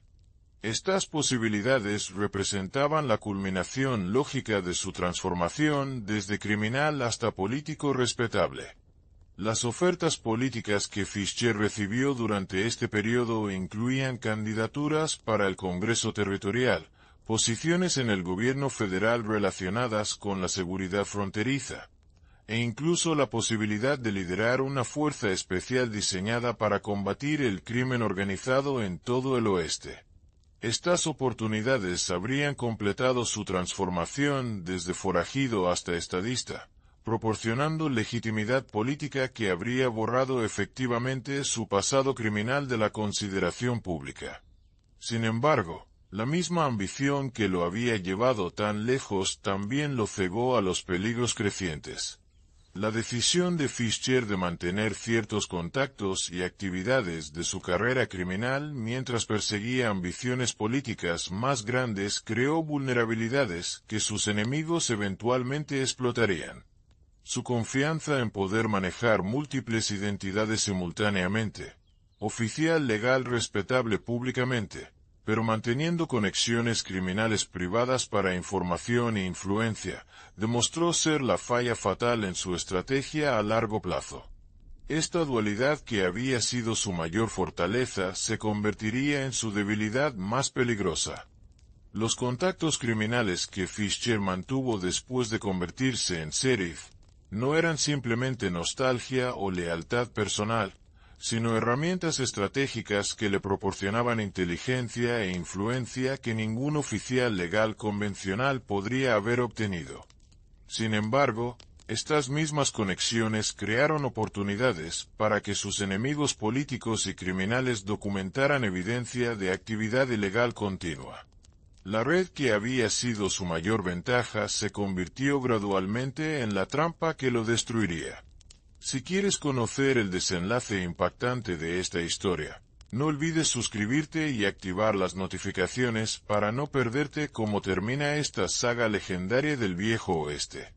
Estas posibilidades representaban la culminación lógica de su transformación desde criminal hasta político respetable. Las ofertas políticas que Fischer recibió durante este periodo incluían candidaturas para el Congreso Territorial, posiciones en el gobierno federal relacionadas con la seguridad fronteriza, e incluso la posibilidad de liderar una fuerza especial diseñada para combatir el crimen organizado en todo el oeste. Estas oportunidades habrían completado su transformación desde forajido hasta estadista, proporcionando legitimidad política que habría borrado efectivamente su pasado criminal de la consideración pública. Sin embargo, la misma ambición que lo había llevado tan lejos también lo cegó a los peligros crecientes. La decisión de Fischer de mantener ciertos contactos y actividades de su carrera criminal mientras perseguía ambiciones políticas más grandes creó vulnerabilidades que sus enemigos eventualmente explotarían. Su confianza en poder manejar múltiples identidades simultáneamente, oficial legal respetable públicamente, pero manteniendo conexiones criminales privadas para información e influencia, demostró ser la falla fatal en su estrategia a largo plazo. Esta dualidad que había sido su mayor fortaleza se convertiría en su debilidad más peligrosa. Los contactos criminales que Fischer mantuvo después de convertirse en sheriff no eran simplemente nostalgia o lealtad personal, sino herramientas estratégicas que le proporcionaban inteligencia e influencia que ningún oficial legal convencional podría haber obtenido. Sin embargo, estas mismas conexiones crearon oportunidades para que sus enemigos políticos y criminales documentaran evidencia de actividad ilegal continua. La red que había sido su mayor ventaja se convirtió gradualmente en la trampa que lo destruiría. Si quieres conocer el desenlace impactante de esta historia, no olvides suscribirte y activar las notificaciones para no perderte cómo termina esta saga legendaria del Viejo Oeste.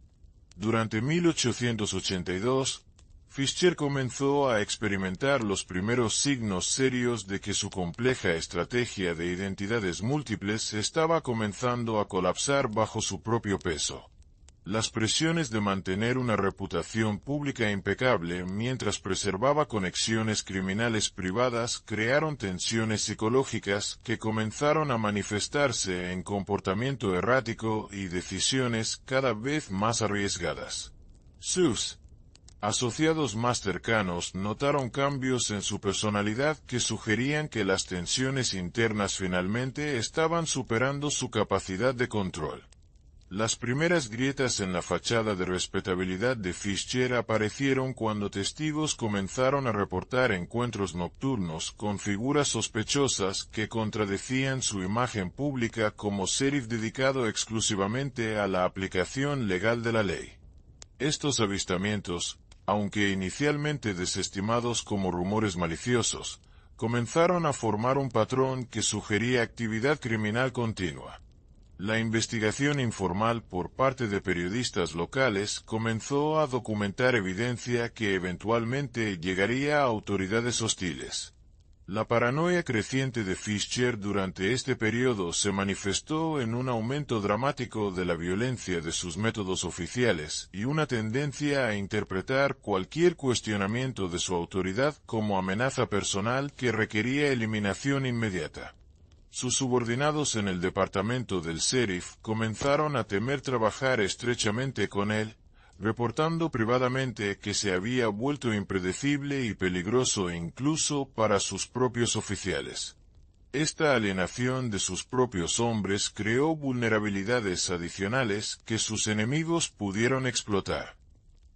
Durante 1882, Fischer comenzó a experimentar los primeros signos serios de que su compleja estrategia de identidades múltiples estaba comenzando a colapsar bajo su propio peso. Las presiones de mantener una reputación pública impecable mientras preservaba conexiones criminales privadas crearon tensiones psicológicas que comenzaron a manifestarse en comportamiento errático y decisiones cada vez más arriesgadas. Sus asociados más cercanos notaron cambios en su personalidad que sugerían que las tensiones internas finalmente estaban superando su capacidad de control. Las primeras grietas en la fachada de respetabilidad de Fischer aparecieron cuando testigos comenzaron a reportar encuentros nocturnos con figuras sospechosas que contradecían su imagen pública como sheriff dedicado exclusivamente a la aplicación legal de la ley. Estos avistamientos, aunque inicialmente desestimados como rumores maliciosos, comenzaron a formar un patrón que sugería actividad criminal continua. La investigación informal por parte de periodistas locales comenzó a documentar evidencia que eventualmente llegaría a autoridades hostiles. La paranoia creciente de Fischer durante este periodo se manifestó en un aumento dramático de la violencia de sus métodos oficiales y una tendencia a interpretar cualquier cuestionamiento de su autoridad como amenaza personal que requería eliminación inmediata. Sus subordinados en el departamento del sheriff comenzaron a temer trabajar estrechamente con él, reportando privadamente que se había vuelto impredecible y peligroso incluso para sus propios oficiales. Esta alienación de sus propios hombres creó vulnerabilidades adicionales que sus enemigos pudieron explotar.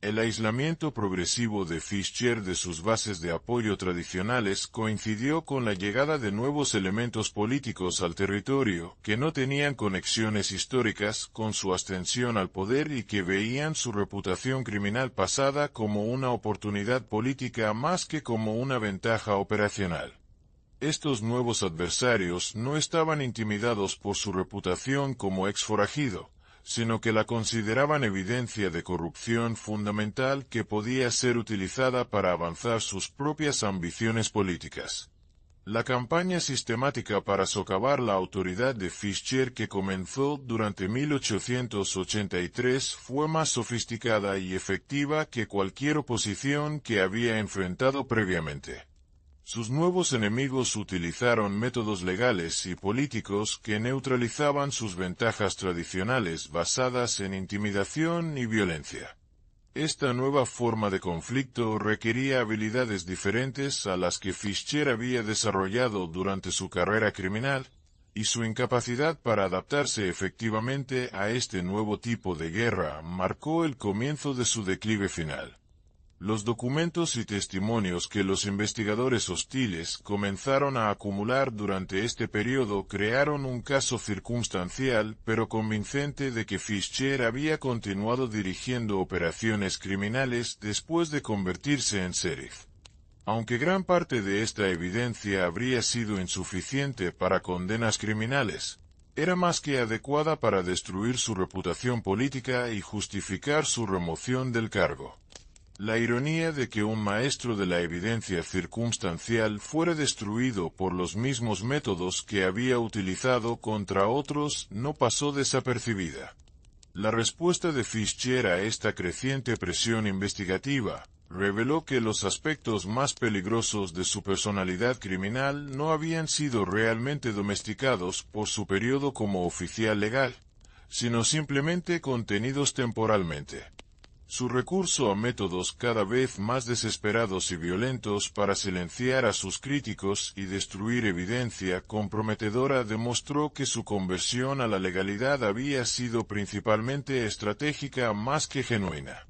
El aislamiento progresivo de Fischer de sus bases de apoyo tradicionales coincidió con la llegada de nuevos elementos políticos al territorio que no tenían conexiones históricas con su ascensión al poder y que veían su reputación criminal pasada como una oportunidad política más que como una ventaja operacional. Estos nuevos adversarios no estaban intimidados por su reputación como exforajido, sino que la consideraban evidencia de corrupción fundamental que podía ser utilizada para avanzar sus propias ambiciones políticas. La campaña sistemática para socavar la autoridad de Fischer que comenzó durante 1883 fue más sofisticada y efectiva que cualquier oposición que había enfrentado previamente. Sus nuevos enemigos utilizaron métodos legales y políticos que neutralizaban sus ventajas tradicionales basadas en intimidación y violencia. Esta nueva forma de conflicto requería habilidades diferentes a las que Fischer había desarrollado durante su carrera criminal, y su incapacidad para adaptarse efectivamente a este nuevo tipo de guerra marcó el comienzo de su declive final. Los documentos y testimonios que los investigadores hostiles comenzaron a acumular durante este periodo crearon un caso circunstancial pero convincente de que Fischer había continuado dirigiendo operaciones criminales después de convertirse en sheriff. Aunque gran parte de esta evidencia habría sido insuficiente para condenas criminales, era más que adecuada para destruir su reputación política y justificar su remoción del cargo. La ironía de que un maestro de la evidencia circunstancial fuera destruido por los mismos métodos que había utilizado contra otros no pasó desapercibida. La respuesta de Fischer a esta creciente presión investigativa reveló que los aspectos más peligrosos de su personalidad criminal no habían sido realmente domesticados por su periodo como oficial legal, sino simplemente contenidos temporalmente. Su recurso a métodos cada vez más desesperados y violentos para silenciar a sus críticos y destruir evidencia comprometedora demostró que su conversión a la legalidad había sido principalmente estratégica más que genuina.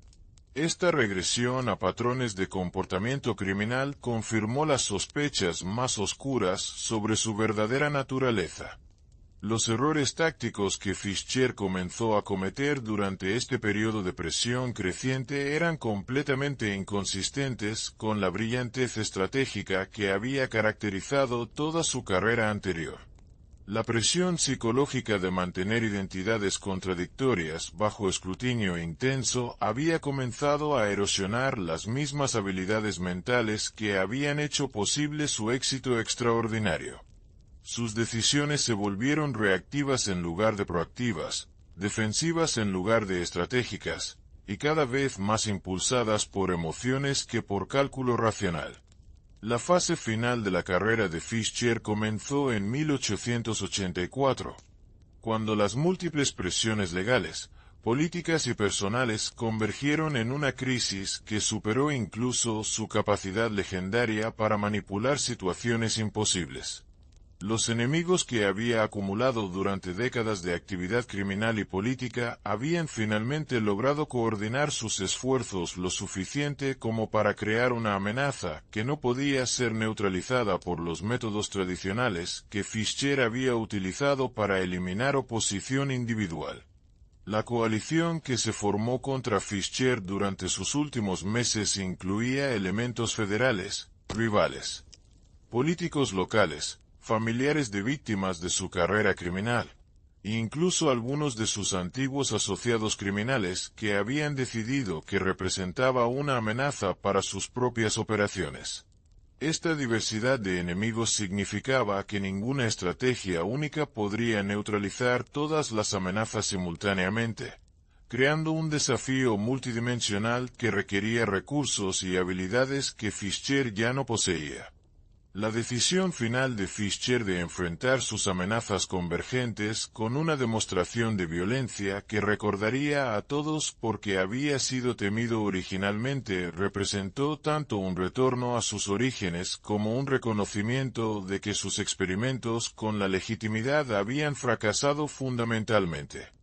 Esta regresión a patrones de comportamiento criminal confirmó las sospechas más oscuras sobre su verdadera naturaleza. Los errores tácticos que Fischer comenzó a cometer durante este periodo de presión creciente eran completamente inconsistentes con la brillantez estratégica que había caracterizado toda su carrera anterior. La presión psicológica de mantener identidades contradictorias bajo escrutinio intenso había comenzado a erosionar las mismas habilidades mentales que habían hecho posible su éxito extraordinario. Sus decisiones se volvieron reactivas en lugar de proactivas, defensivas en lugar de estratégicas, y cada vez más impulsadas por emociones que por cálculo racional. La fase final de la carrera de Fischer comenzó en 1884, cuando las múltiples presiones legales, políticas y personales convergieron en una crisis que superó incluso su capacidad legendaria para manipular situaciones imposibles. Los enemigos que había acumulado durante décadas de actividad criminal y política habían finalmente logrado coordinar sus esfuerzos lo suficiente como para crear una amenaza que no podía ser neutralizada por los métodos tradicionales que Fischer había utilizado para eliminar oposición individual. La coalición que se formó contra Fischer durante sus últimos meses incluía elementos federales, rivales, políticos locales, familiares de víctimas de su carrera criminal, e incluso algunos de sus antiguos asociados criminales que habían decidido que representaba una amenaza para sus propias operaciones. Esta diversidad de enemigos significaba que ninguna estrategia única podría neutralizar todas las amenazas simultáneamente, creando un desafío multidimensional que requería recursos y habilidades que Fischer ya no poseía. La decisión final de Fischer de enfrentar sus amenazas convergentes con una demostración de violencia que recordaría a todos porque había sido temido originalmente representó tanto un retorno a sus orígenes como un reconocimiento de que sus experimentos con la legitimidad habían fracasado fundamentalmente.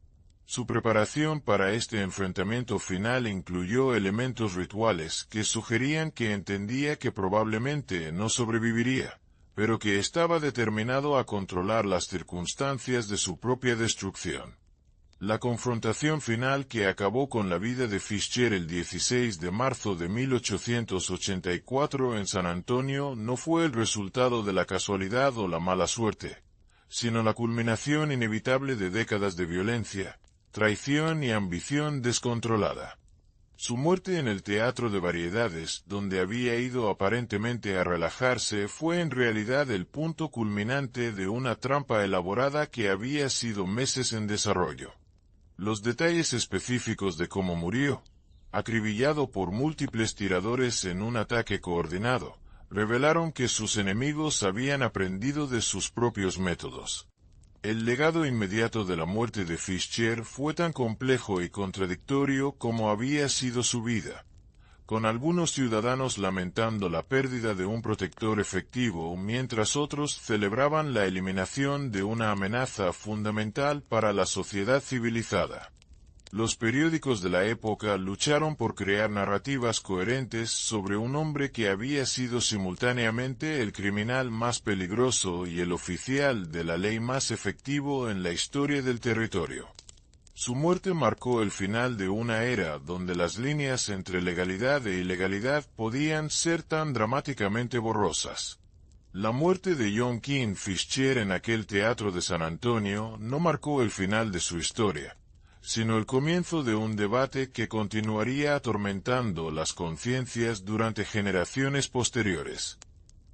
Su preparación para este enfrentamiento final incluyó elementos rituales que sugerían que entendía que probablemente no sobreviviría, pero que estaba determinado a controlar las circunstancias de su propia destrucción. La confrontación final que acabó con la vida de Fischer el 16 de marzo de 1884 en San Antonio no fue el resultado de la casualidad o la mala suerte, sino la culminación inevitable de décadas de violencia, traición y ambición descontrolada. Su muerte en el teatro de variedades, donde había ido aparentemente a relajarse, fue en realidad el punto culminante de una trampa elaborada que había sido meses en desarrollo. Los detalles específicos de cómo murió, acribillado por múltiples tiradores en un ataque coordinado, revelaron que sus enemigos habían aprendido de sus propios métodos. El legado inmediato de la muerte de Fischer fue tan complejo y contradictorio como había sido su vida, con algunos ciudadanos lamentando la pérdida de un protector efectivo mientras otros celebraban la eliminación de una amenaza fundamental para la sociedad civilizada. Los periódicos de la época lucharon por crear narrativas coherentes sobre un hombre que había sido simultáneamente el criminal más peligroso y el oficial de la ley más efectivo en la historia del territorio. Su muerte marcó el final de una era donde las líneas entre legalidad e ilegalidad podían ser tan dramáticamente borrosas. La muerte de John King Fischer en aquel teatro de San Antonio no marcó el final de su historia, sino el comienzo de un debate que continuaría atormentando las conciencias durante generaciones posteriores.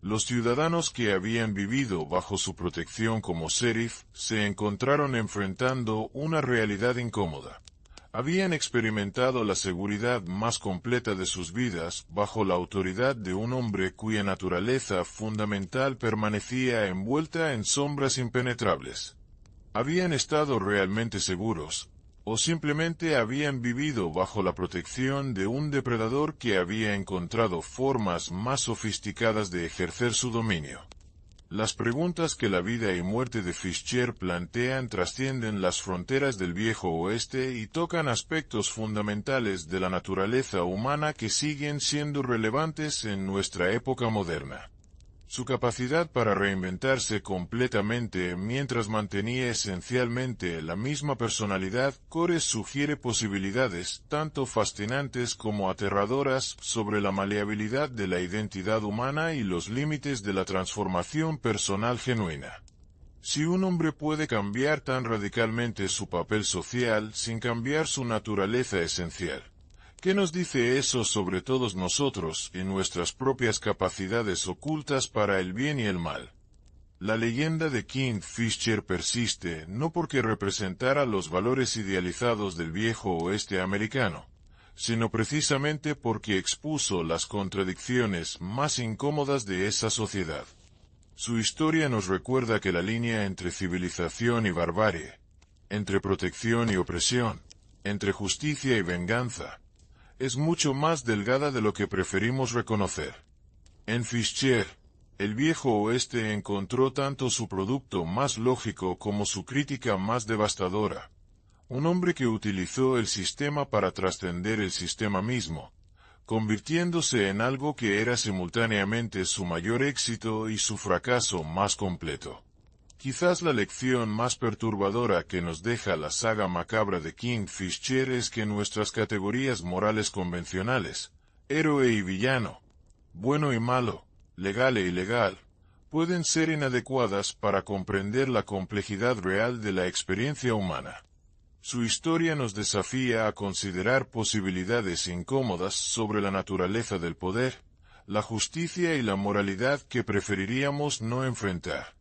Los ciudadanos que habían vivido bajo su protección como sheriff se encontraron enfrentando una realidad incómoda. Habían experimentado la seguridad más completa de sus vidas bajo la autoridad de un hombre cuya naturaleza fundamental permanecía envuelta en sombras impenetrables. Habían estado realmente seguros, o simplemente habían vivido bajo la protección de un depredador que había encontrado formas más sofisticadas de ejercer su dominio. Las preguntas que la vida y muerte de Fischer plantean trascienden las fronteras del Viejo Oeste y tocan aspectos fundamentales de la naturaleza humana que siguen siendo relevantes en nuestra época moderna. Su capacidad para reinventarse completamente mientras mantenía esencialmente la misma personalidad. Cores sugiere posibilidades tanto fascinantes como aterradoras sobre la maleabilidad de la identidad humana y los límites de la transformación personal genuina. Si un hombre puede cambiar tan radicalmente su papel social sin cambiar su naturaleza esencial, ¿qué nos dice eso sobre todos nosotros y nuestras propias capacidades ocultas para el bien y el mal? La leyenda de King Fisher persiste no porque representara los valores idealizados del viejo oeste americano, sino precisamente porque expuso las contradicciones más incómodas de esa sociedad. Su historia nos recuerda que la línea entre civilización y barbarie, entre protección y opresión, entre justicia y venganza, es mucho más delgada de lo que preferimos reconocer. En Fisher, el viejo oeste encontró tanto su producto más lógico como su crítica más devastadora. Un hombre que utilizó el sistema para trascender el sistema mismo, convirtiéndose en algo que era simultáneamente su mayor éxito y su fracaso más completo. Quizás la lección más perturbadora que nos deja la saga macabra de King Fisher es que nuestras categorías morales convencionales, héroe y villano, bueno y malo, legal e ilegal, pueden ser inadecuadas para comprender la complejidad real de la experiencia humana. Su historia nos desafía a considerar posibilidades incómodas sobre la naturaleza del poder, la justicia y la moralidad que preferiríamos no enfrentar.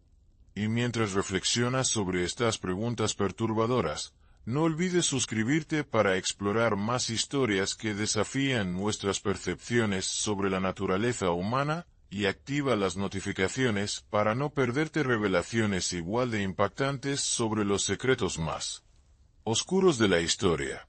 Y mientras reflexionas sobre estas preguntas perturbadoras, no olvides suscribirte para explorar más historias que desafían nuestras percepciones sobre la naturaleza humana, y activa las notificaciones para no perderte revelaciones igual de impactantes sobre los secretos más oscuros de la historia.